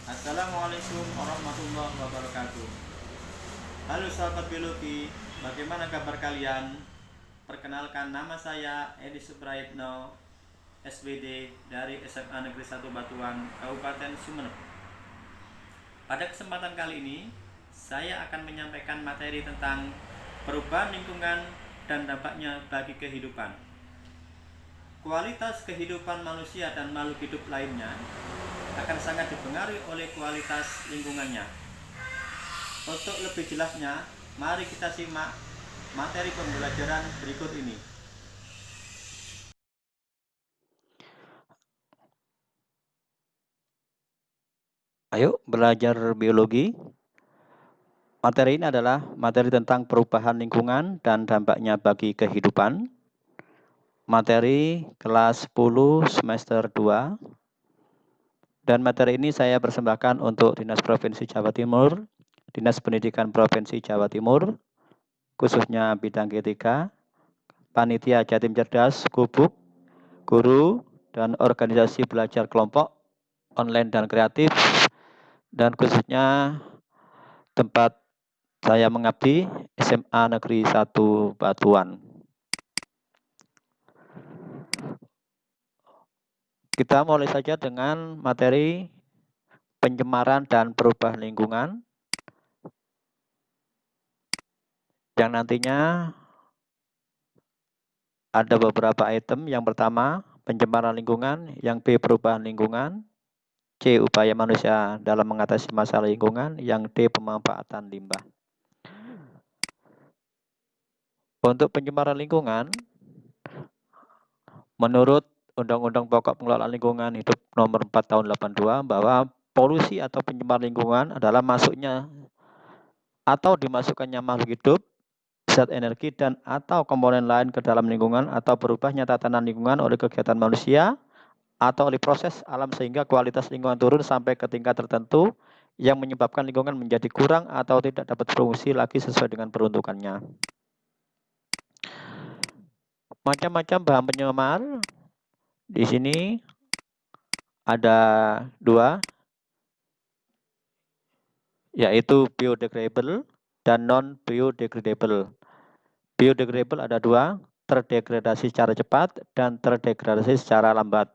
Assalamualaikum warahmatullahi wabarakatuh. Halo sahabat biologi, bagaimana kabar kalian? Perkenalkan, nama saya Edi Suprayitno, SWD dari SMA Negeri 1 Batuan, Kabupaten Sumeneb. Pada kesempatan kali ini, saya akan menyampaikan materi tentang perubahan lingkungan dan dampaknya bagi kehidupan. Kualitas kehidupan manusia dan makhluk hidup lainnya akan sangat dipengaruhi oleh kualitas lingkungannya. Untuk lebih jelasnya, mari kita simak materi pembelajaran berikut ini. Ayo belajar biologi. Materi ini adalah materi tentang perubahan lingkungan dan dampaknya bagi kehidupan. Materi kelas 10 semester 2. Dan materi ini saya persembahkan untuk Dinas Provinsi Jawa Timur, Dinas Pendidikan Provinsi Jawa Timur, khususnya bidang G3, Panitia Jatim Cerdas, Gubuk, guru, dan organisasi belajar kelompok, online dan kreatif, dan khususnya tempat saya mengabdi SMA Negeri 1 Batuan. Kita mulai saja dengan materi pencemaran dan perubahan lingkungan yang nantinya ada beberapa item. Yang pertama, pencemaran lingkungan, yang B, perubahan lingkungan, C, upaya manusia dalam mengatasi masalah lingkungan, yang D, pemanfaatan limbah. Untuk pencemaran lingkungan, menurut Undang-Undang Pokok Pengelolaan Lingkungan Hidup Nomor 4 Tahun 82 bahwa polusi atau pencemar lingkungan adalah masuknya atau dimasukkannya makhluk hidup, zat energi dan atau komponen lain ke dalam lingkungan atau berubahnya tatanan lingkungan oleh kegiatan manusia atau oleh proses alam sehingga kualitas lingkungan turun sampai ke tingkat tertentu yang menyebabkan lingkungan menjadi kurang atau tidak dapat berfungsi lagi sesuai dengan peruntukannya. Macam-macam bahan penyemar di sini ada dua, yaitu biodegradable dan non-biodegradable. Biodegradable ada dua, terdegradasi secara cepat dan terdegradasi secara lambat.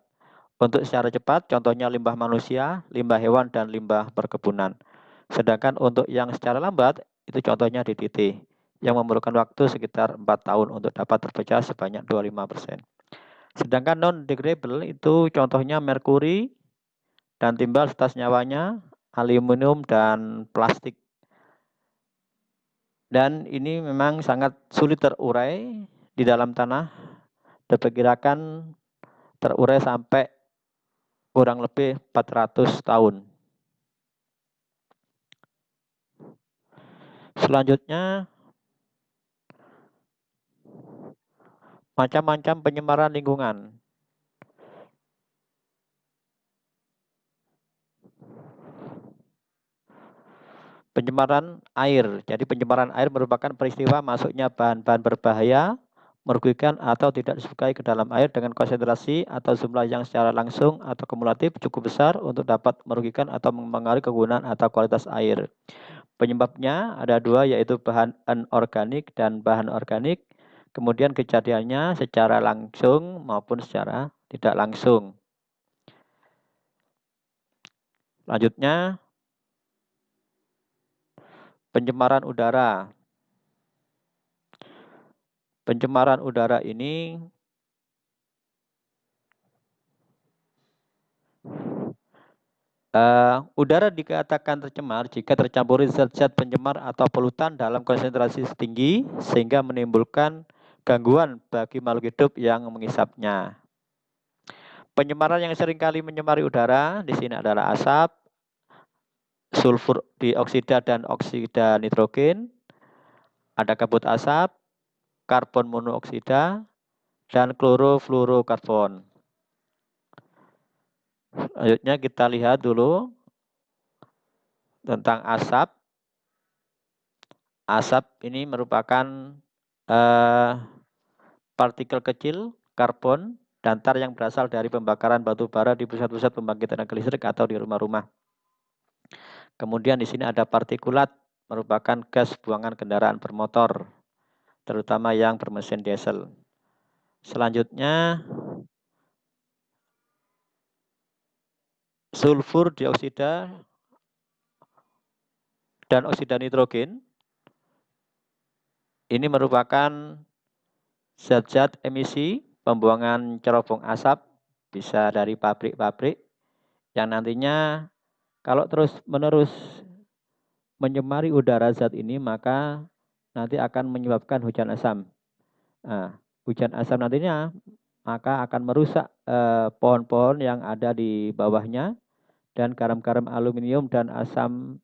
Untuk secara cepat, contohnya limbah manusia, limbah hewan, dan limbah perkebunan. Sedangkan untuk yang secara lambat, itu contohnya DDT, yang memerlukan waktu sekitar 4 tahun untuk dapat terpecah sebanyak 25%. Sedangkan non-degradable itu contohnya merkuri dan timbal serta senyawanya, aluminium, dan plastik. Dan ini memang sangat sulit terurai di dalam tanah, diperkirakan terurai sampai kurang lebih 400 tahun. Selanjutnya, macam-macam penyemaran lingkungan. Pencemaran air. Jadi pencemaran air merupakan peristiwa masuknya bahan-bahan berbahaya, merugikan atau tidak disukai ke dalam air dengan konsentrasi atau jumlah yang secara langsung atau kumulatif cukup besar untuk dapat merugikan atau mempengaruhi kegunaan atau kualitas air. Penyebabnya ada dua, yaitu bahan anorganik dan bahan organik. Kemudian kejadiannya secara langsung maupun secara tidak langsung. Selanjutnya, pencemaran udara. Pencemaran udara ini udara dikatakan tercemar jika tercampuri zat-zat pencemar atau polutan dalam konsentrasi tinggi sehingga menimbulkan gangguan bagi makhluk hidup yang mengisapnya. Pencemaran yang seringkali menyemari udara di sini adalah asap, sulfur dioksida dan oksida nitrogen, ada kabut asap, karbon monoksida, dan klorofluorokarbon. Selanjutnya kita lihat dulu tentang asap. Asap ini merupakan partikel kecil karbon dan tar yang berasal dari pembakaran batu bara di pusat-pusat pembangkit tenaga listrik atau di rumah-rumah. Kemudian di sini ada partikulat, merupakan gas buangan kendaraan bermotor, terutama yang bermesin diesel. Selanjutnya, sulfur dioksida dan oksida nitrogen. Ini merupakan zat-zat emisi pembuangan cerobong asap, bisa dari pabrik-pabrik, yang nantinya kalau terus-menerus menyemari udara zat ini, maka nanti akan menyebabkan hujan asam. Nah, hujan asam nantinya maka akan merusak pohon-pohon yang ada di bawahnya, dan garam-garam aluminium dan asam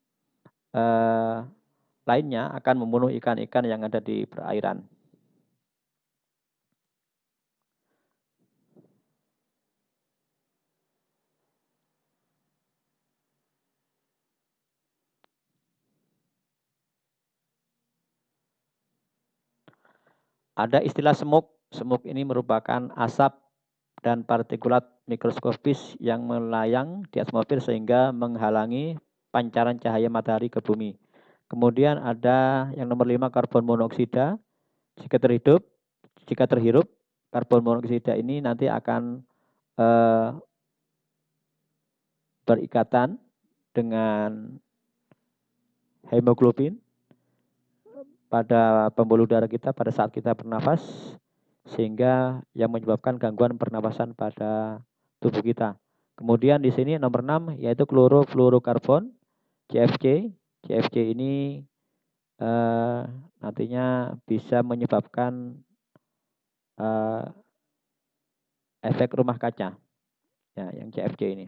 lainnya akan membunuh ikan-ikan yang ada di perairan. Ada istilah semuk. Semuk ini merupakan asap dan partikulat mikroskopis yang melayang di atmosfer sehingga menghalangi pancaran cahaya matahari ke bumi. Kemudian ada yang nomor 5, karbon monoksida. Jika terhirup, karbon monoksida ini nanti akan berikatan dengan hemoglobin pada pembuluh darah kita pada saat kita bernafas, sehingga yang menyebabkan gangguan pernapasan pada tubuh kita. Kemudian di sini nomor 6 yaitu klorofluorokarbon, CFC. CFC ini nantinya bisa menyebabkan efek rumah kaca, ya, yang CFC ini.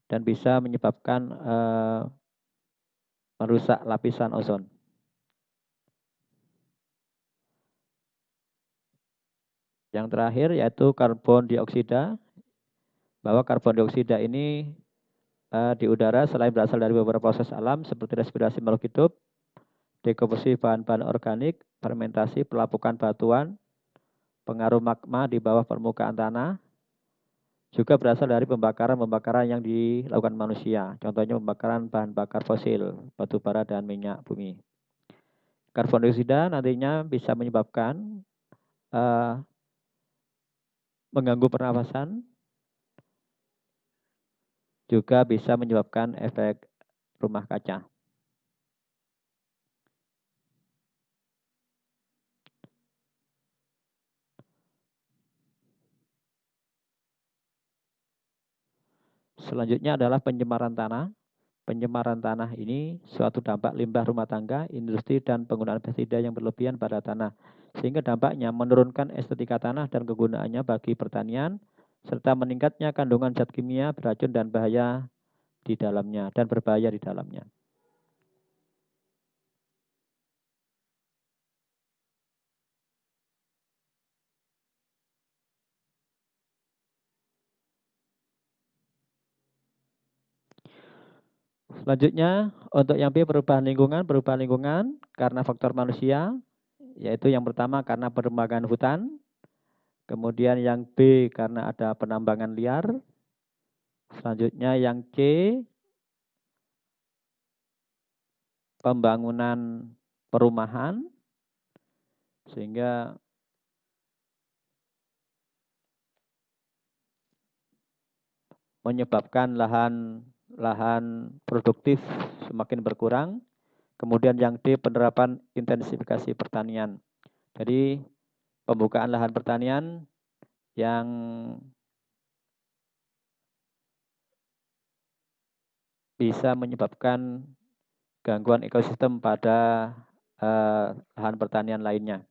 Dan bisa menyebabkan merusak lapisan ozon. Yang terakhir yaitu karbon dioksida, bahwa karbon dioksida ini di udara selain berasal dari beberapa proses alam seperti respirasi makhluk hidup, dekomposisi bahan-bahan organik, fermentasi, pelapukan batuan, pengaruh magma di bawah permukaan tanah, juga berasal dari pembakaran yang dilakukan manusia. Contohnya pembakaran bahan bakar fosil, batu bara dan minyak bumi. Karbon dioksida nantinya bisa menyebabkan mengganggu pernapasan, juga bisa menyebabkan efek rumah kaca. Selanjutnya adalah pencemaran tanah. Pencemaran tanah ini suatu dampak limbah rumah tangga, industri, dan penggunaan pestisida yang berlebihan pada tanah. Sehingga dampaknya menurunkan estetika tanah dan kegunaannya bagi pertanian, serta meningkatnya kandungan zat kimia beracun dan bahaya di dalamnya, dan berbahaya di dalamnya. Selanjutnya, untuk yang B, perubahan lingkungan karena faktor manusia, yaitu yang pertama karena penebangan hutan, kemudian yang B karena ada penambangan liar, selanjutnya yang C, pembangunan perumahan, sehingga menyebabkan lahan produktif semakin berkurang. Kemudian yang D, penerapan intensifikasi pertanian. Jadi pembukaan lahan pertanian yang bisa menyebabkan gangguan ekosistem pada lahan pertanian lainnya.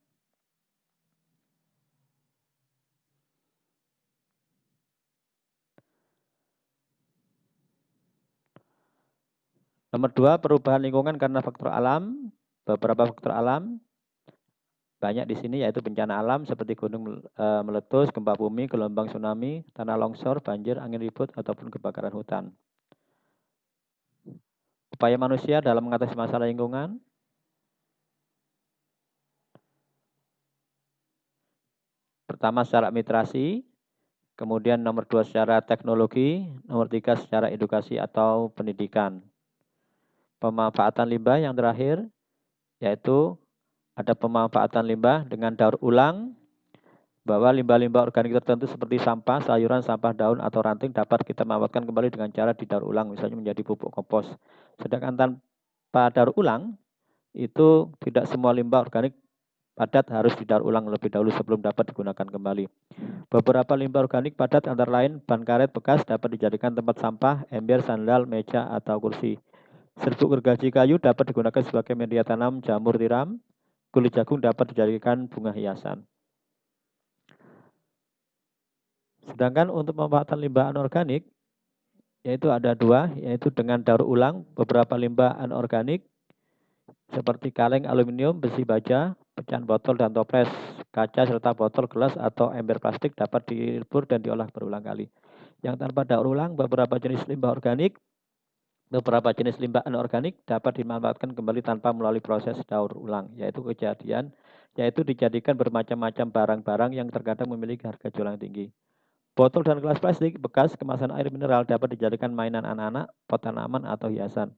Nomor 2, perubahan lingkungan karena faktor alam. Beberapa faktor alam banyak di sini, yaitu bencana alam seperti gunung meletus, gempa bumi, gelombang tsunami, tanah longsor, banjir, angin ribut, ataupun kebakaran hutan. Upaya manusia dalam mengatasi masalah lingkungan. Pertama, secara administrasi, kemudian nomor 2 secara teknologi, nomor 3 secara edukasi atau pendidikan. Pemanfaatan limbah yang terakhir, yaitu ada pemanfaatan limbah dengan daur ulang, bahwa limbah-limbah organik tertentu seperti sampah, sayuran, sampah daun, atau ranting dapat kita manfaatkan kembali dengan cara didaur ulang, misalnya menjadi pupuk kompos. Sedangkan tanpa daur ulang, itu tidak semua limbah organik padat harus didaur ulang lebih dahulu sebelum dapat digunakan kembali. Beberapa limbah organik padat antara lain ban karet bekas dapat dijadikan tempat sampah, ember, sandal, meja, atau kursi. Serbuk gergaji kayu dapat digunakan sebagai media tanam jamur tiram. Kulit jagung dapat dijadikan bunga hiasan. Sedangkan untuk pemanfaatan limbah anorganik, yaitu ada 2, yaitu dengan daur ulang. Beberapa limbah anorganik seperti kaleng aluminium, besi baja, pecahan botol dan toples kaca, serta botol gelas atau ember plastik dapat dilebur dan diolah berulang kali. Yang tanpa daur ulang, beberapa jenis limbah anorganik dapat dimanfaatkan kembali tanpa melalui proses daur ulang, yaitu dijadikan bermacam-macam barang-barang yang terkadang memiliki harga jual yang tinggi. Botol dan gelas plastik bekas kemasan air mineral dapat dijadikan mainan anak-anak, pot tanaman, atau hiasan.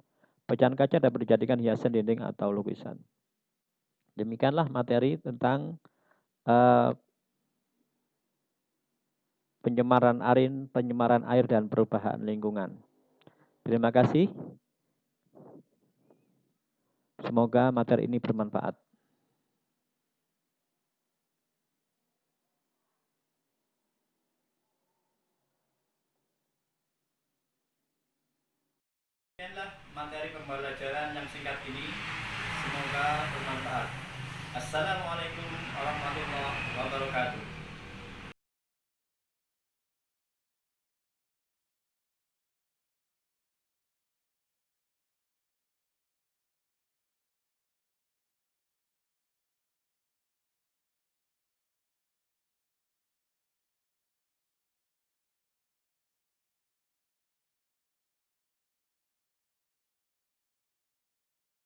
Pecahan kaca dapat dijadikan hiasan dinding atau lukisan. Demikianlah materi tentang pencemaran air, dan perubahan lingkungan. Terima kasih. Semoga materi ini bermanfaat. Demikianlah materi pembelajaran yang singkat ini. Semoga bermanfaat.